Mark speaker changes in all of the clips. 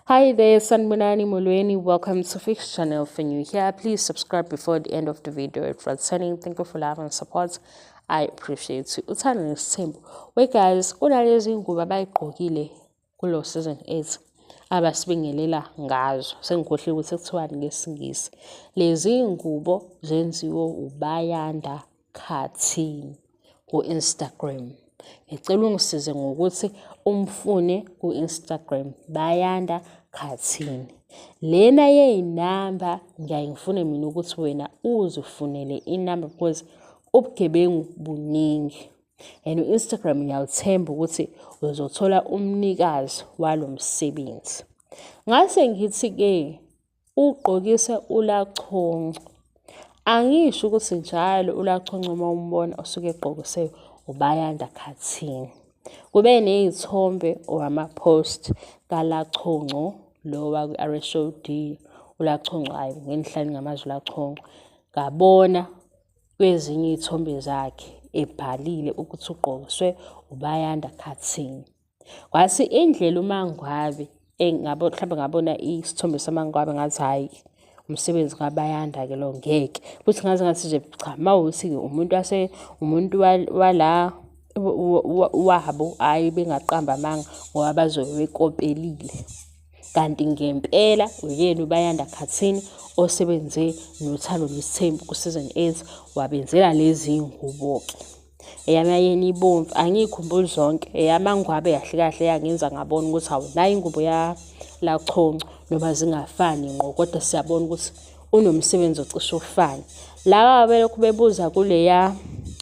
Speaker 1: Hi there, Sanbonani Molweni. Welcome to Fix Channel. If you're new here, please subscribe before the end of the video. If you're returning, thank you for love and support. I appreciate you. Uthando nesithembu. Wait guys, kunalezi ngubo abayigqokile kulo season 8 abasibingelela ngazo. Sengikhohle ukuthi kuthiwani ngesingisi. Lezi ngubo zenziwe uBayanda Cutting ku Instagram. Ngicela ungisize ngokuthi umfune ku Instagram Bayanda Cutting. Lena yeyinamba ngiyayifuna mina ukuthi wena uzifunele inamba because ubugebengu buningi. And Instagram ngiyawuthemba ukuthi uzothola umnikazi walomsebenzi. Ngase ngithi ke ugqokise ulachonco. Angisho ukuthi njalo ulachonco uma umbona osuke egqokise uBayanda Cutting. Kube nezithombe or ama-post kalachonco lowa ku-RSOD ulachonco hayi ngenihlani ngamazwi ulachonco. Ngabona kwezinye izithombe zakhe ebhalile ukuthi ugqokiswe uBayanda Cutting. Kwasi indlela uMangwabe engabo mhlawumbe ngabona isithombe saMangwabe ngathi hayi umsebenzi kaBayanda ke lo ngeke futhi ngathi nje cha mawuthi umuntu wala wabo hayi bengaqamba amanga ngoba bazoyekopelile kanti ngempela uyena uBayanda Cutting osebenze noThando Nesithembu ku season 8 wabenzela lezi ngubo ke eyama ibomvu angikhumbuli zonke eyaMangwabe yahle kahle yangenza ngabona ukuthi awu nayi ingubo ya lachonco noma zingafani ngqo kodwa siyabona ukuthi unomsebenzi ocishe ufane. Laba belokhu bebuza kuleya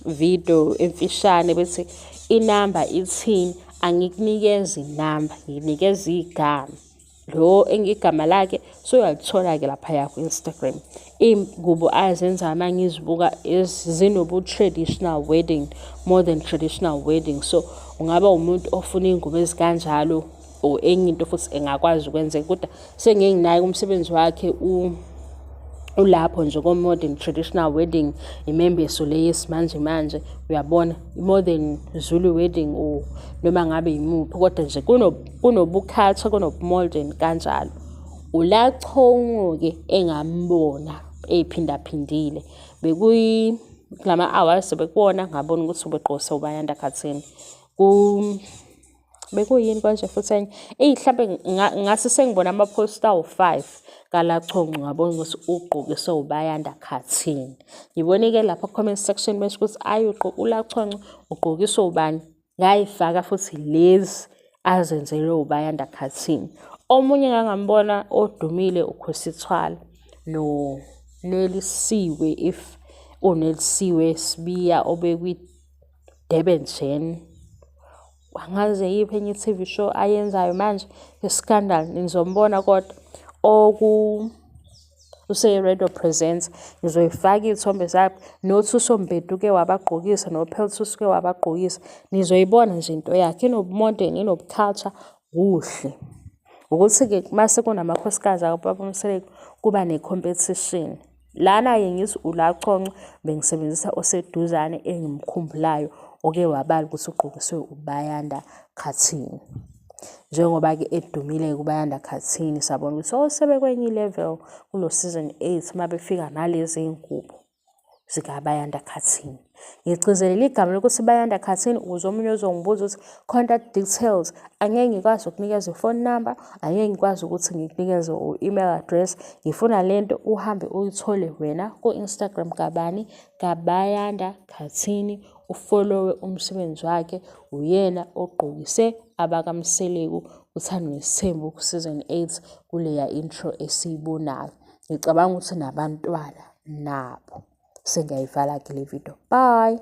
Speaker 1: video emfishane bethi inamba ithini, angikunikeza inamba nginikeza igama lo engigama lakhe so uyalithola ke lapha yakho Instagram. Ingubo azenza amangizibuka zinobu traditional wedding more than traditional wedding, so ungaba umuntu ofuna ingubo ezikanjalo o enye into futhi engakwazi ukwenza kodwa sengenginayo umsebenzi wakhe ulapho nje ko modern traditional wedding imembeso le yesimanje manje uyabona more than Zulu wedding o noma ngabe imuphi kodwa nje kunobuculture kunobumodern kanjalo. Ulachonco ke engambona ephindaphindile bekuyi lama hours bekubona ngabona ukuthi ubegqose uBayanda Cutting bekuyini konje futhi enye mhlambe ngase sengibona ama-post awu5 kalachonco ngabona ukuthi ugqokise uBayanda Cutting. Ngiboneke lapha comment section bese ukuthi ayuqoqa ulachonco ugqokise ubani ngayifaka futhi lezi azenzelwe uBayanda Cutting. Omunye ngangambona odumile uKhosithwala no Nelisiwe if uNelisiwe Sibiya obekwi Durban Gen angaze yiphi enye TV show ayenzayo manje iScandal nizombona kodwa oku useRadio Presents nizoyifaka izithombe zakhe noThuso Mbedu wabagqokisa noPelthuso wabagqokisa nizoyibona nje into yakhe inobumodern inobuculture kuhle ukuthi ke mase kunamakhosikazi akababonseleke kuba necompetition lana ke ngithi ulachonco bengisebenzisa oseduzane engimkhumbulayo oke wabala ukuthi ugqokiswe uBayanda Cutting njengoba ke edumile kuBayanda Cutting sabona ukuthi sebekwenye level kulo season 8 mabefika nalezi ingubo zikaBayanda Cutting. Ngicizelela igama lokuthi Bayanda Cutting uzomunye ozongibuza ukuthi contact details angeke ngikwazi ukunikeza phone number, angeke ngikwazi ukuthi ngikunikeze email address. Ngifuna lento uhambe uyithole wena ku Instagram kabani kaBayanda Cutting ufollowe umsebenzi wakhe uyena ogqokise abakamseleku uThando Nesithembu ku season 8 kuleya intro esiyibonayo. Ngicabanga ukuthi nabantwana nabo sengiyayivala ke le video. Bye.